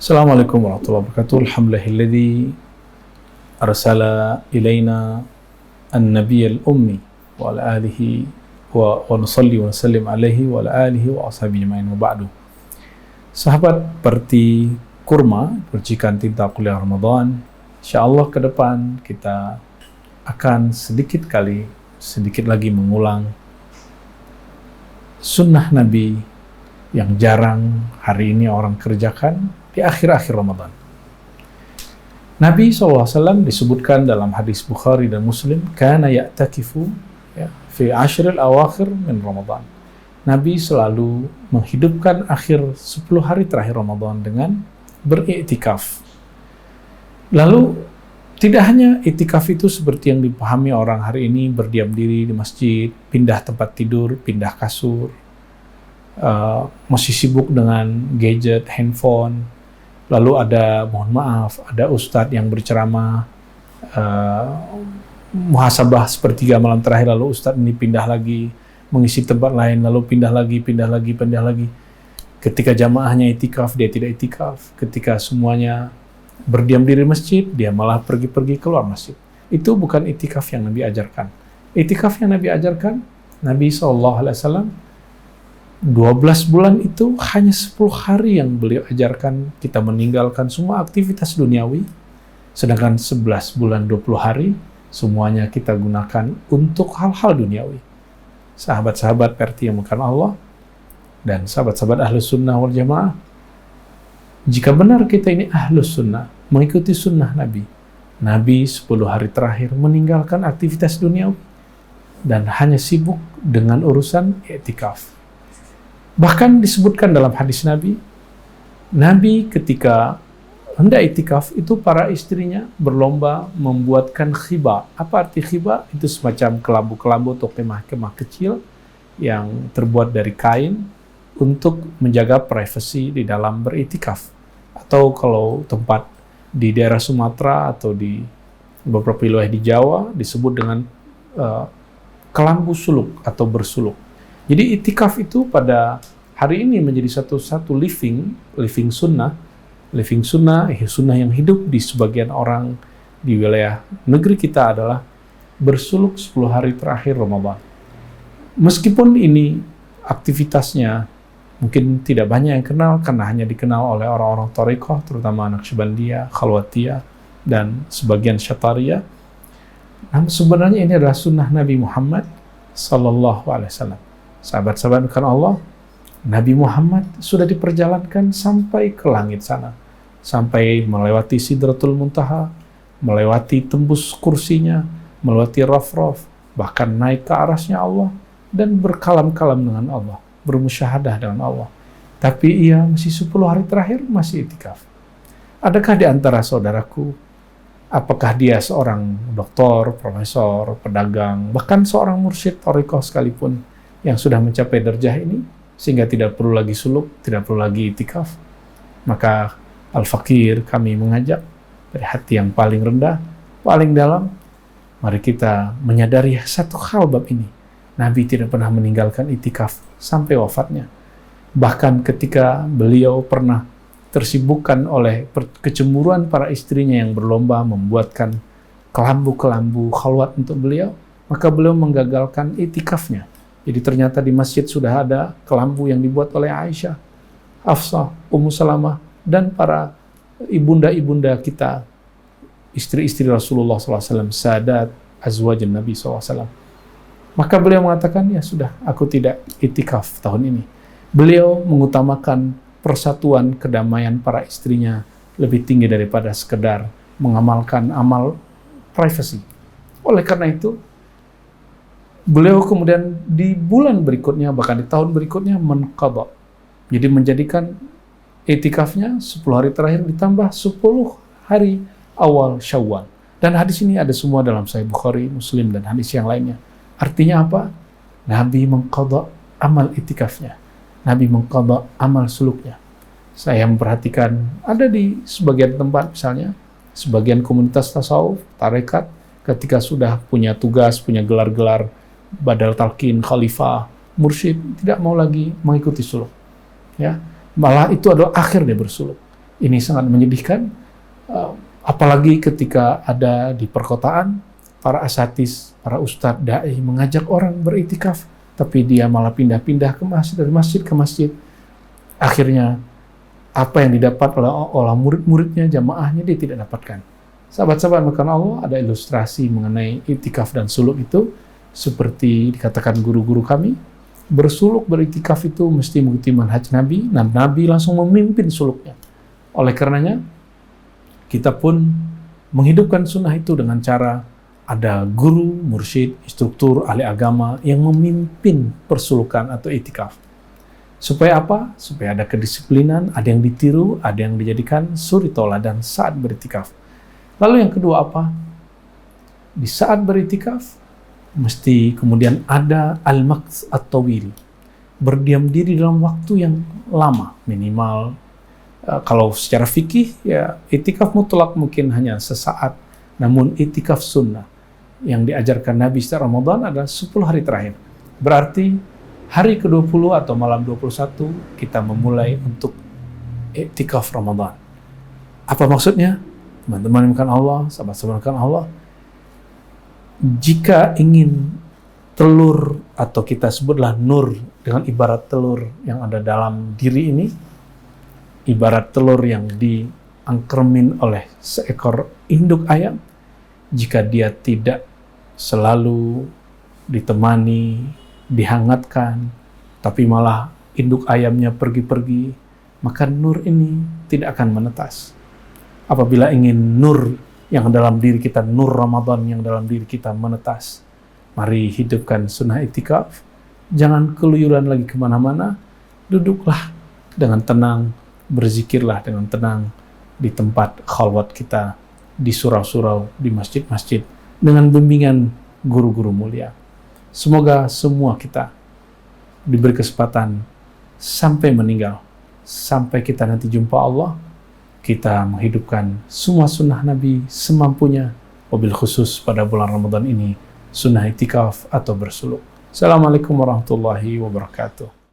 Assalamualaikum warahmatullahi wabarakatuh. Alhamdulillahilladzi arsala ilaina an-nabiyyal ummi wa ala alihi wa nusalli wa nusallim alaihi wa ala alihi wa ashabihi ajma'in wa ba'du. Sahabat Perti Kurma, percikan tinta kuliah Ramadan, insyaallah ke depan kita akan sedikit lagi mengulang sunnah Nabi yang jarang hari ini orang kerjakan di akhir-akhir Ramadan. Nabi SAW disebutkan dalam hadis Bukhari dan Muslim, kana ya'takifu fi ashril awakhir min Ramadan. Nabi selalu menghidupkan akhir 10 hari terakhir Ramadan dengan beriktikaf. Lalu tidak hanya iktikaf itu seperti yang dipahami orang hari ini, berdiam diri di masjid, pindah tempat tidur, pindah kasur, masih sibuk dengan gadget, handphone. Lalu ada, mohon maaf, ada ustadz yang berceramah muhasabah sepertiga malam terakhir, lalu ustadz ini pindah lagi, mengisi tempat lain, lalu pindah lagi. Ketika jamaahnya itikaf, dia tidak itikaf. Ketika semuanya berdiam diri masjid, dia malah pergi-pergi keluar masjid. Itu bukan itikaf yang Nabi ajarkan. Itikaf yang Nabi ajarkan, Nabi SAW 12 bulan itu hanya 10 hari yang beliau ajarkan kita meninggalkan semua aktivitas duniawi, sedangkan 11 bulan 20 hari semuanya kita gunakan untuk hal-hal duniawi. Sahabat-sahabat Perti yang bukan Allah dan sahabat-sahabat Ahlus Sunnah wal Jamaah, jika benar kita ini Ahlus Sunnah, mengikuti sunnah Nabi, Nabi 10 hari terakhir meninggalkan aktivitas duniawi dan hanya sibuk dengan urusan i'tikaf. Bahkan disebutkan dalam hadis Nabi ketika hendak iktikaf itu para istrinya berlomba membuatkan khiba. Apa arti khiba? Itu semacam kelambu-kelambu atau kemah-kemah kecil yang terbuat dari kain untuk menjaga privasi di dalam beriktikaf. Atau kalau tempat di daerah Sumatera atau di beberapa wilayah di Jawa disebut dengan kelambu suluk atau bersuluk. Jadi itikaf itu pada hari ini menjadi satu living sunnah yang hidup di sebagian orang di wilayah negeri kita adalah bersuluk 10 hari terakhir Ramadan. Meskipun ini aktivitasnya mungkin tidak banyak yang kenal karena hanya dikenal oleh orang-orang Thariqah, terutama Naqsyabandiyah, Khalwatiyah, dan sebagian Syatariyah. Namun sebenarnya ini adalah sunnah Nabi Muhammad sallallahu alaihi wasallam. Sahabat-sahabat bukan Allah, Nabi Muhammad sudah diperjalankan sampai ke langit sana, sampai melewati Sidratul Muntaha, melewati tembus kursinya, melewati Raf-Raf, bahkan naik ke arasnya Allah dan berkalam-kalam dengan Allah, bermusyahadah dengan Allah. Tapi ia masih 10 hari terakhir masih itikaf. Adakah di antara saudaraku, apakah dia seorang doktor, profesor, pedagang, bahkan seorang mursyid thariqah sekalipun yang sudah mencapai derajah ini, sehingga tidak perlu lagi suluk, tidak perlu lagi itikaf? Maka Al-Fakir kami mengajak dari hati yang paling rendah, paling dalam, mari kita menyadari satu hal bab ini. Nabi tidak pernah meninggalkan itikaf sampai wafatnya. Bahkan ketika beliau pernah tersibukkan oleh kecemburuan para istrinya yang berlomba membuatkan kelambu-kelambu khalwat untuk beliau, maka beliau menggagalkan itikafnya. Jadi ternyata di masjid sudah ada kelambu yang dibuat oleh Aisyah, Hafsah, Ummu Salamah, dan para ibunda-ibunda kita, istri-istri Rasulullah SAW, sadat azwajin Nabi SAW. Maka beliau mengatakan, ya sudah, aku tidak itikaf tahun ini. Beliau mengutamakan persatuan kedamaian para istrinya lebih tinggi daripada sekedar mengamalkan amal privasi. Oleh karena itu, beliau kemudian di bulan berikutnya, bahkan di tahun berikutnya menqadha. Jadi menjadikan itikafnya 10 hari terakhir ditambah 10 hari awal Syawal. Dan hadis ini ada semua dalam Sahih Bukhari, Muslim, dan hadis yang lainnya. Artinya apa? Nabi menqadha amal itikafnya. Nabi menqadha amal suluknya. Saya memperhatikan ada di sebagian tempat, misalnya sebagian komunitas tasawuf, tarekat, ketika sudah punya tugas, punya gelar-gelar badal talqin, khalifah, mursyid, tidak mau lagi mengikuti suluk. Ya, malah itu adalah akhir dia bersuluk. Ini sangat menyedihkan, apalagi ketika ada di perkotaan, para asatis, para ustadz, da'i mengajak orang beriktikaf, tapi dia malah pindah-pindah ke masjid, dari masjid ke masjid. Akhirnya, apa yang didapat oleh murid-muridnya, jamaahnya, dia tidak dapatkan. Sahabat-sahabat makan Allah, ada ilustrasi mengenai iktikaf dan suluk itu, seperti dikatakan guru-guru kami, bersuluk beriktikaf itu mesti mengikuti manhaj Nabi, dan Nabi langsung memimpin suluknya. Oleh karenanya, kita pun menghidupkan sunnah itu dengan cara ada guru, mursyid, instruktur, ahli agama yang memimpin persulukan atau iktikaf. Supaya apa? Supaya ada kedisiplinan, ada yang ditiru, ada yang dijadikan suri toladan saat beriktikaf. Lalu yang kedua apa? Di saat beriktikaf, mesti kemudian ada al-maqs at-tawil. Berdiam diri dalam waktu yang lama, minimal. Kalau secara fikih, ya iktikaf mutlak mungkin hanya sesaat. Namun iktikaf sunnah yang diajarkan Nabi setelah Ramadan adalah 10 hari terakhir. Berarti hari ke-20 atau malam 21 kita memulai untuk iktikaf Ramadan. Apa maksudnya? Teman-teman yang Allah, sahabat-sahabat Allah, jika ingin telur atau kita sebutlah nur dengan ibarat telur yang ada dalam diri ini, ibarat telur yang diangkremin oleh seekor induk ayam, jika dia tidak selalu ditemani, dihangatkan, tapi malah induk ayamnya pergi-pergi, maka nur ini tidak akan menetas. Apabila ingin nur yang dalam diri kita, nur Ramadan yang dalam diri kita menetas, mari hidupkan sunnah iktikaf. Jangan keluyuran lagi kemana-mana, duduklah dengan tenang, berzikirlah dengan tenang di tempat khalwat kita, di surau-surau, di masjid-masjid, dengan bimbingan guru-guru mulia. Semoga semua kita diberi kesempatan sampai meninggal, sampai kita nanti jumpa Allah, kita menghidupkan semua sunnah Nabi semampunya, wabil khusus pada bulan Ramadan ini, sunnah iktikaf atau bersuluk. Assalamualaikum warahmatullahi wabarakatuh.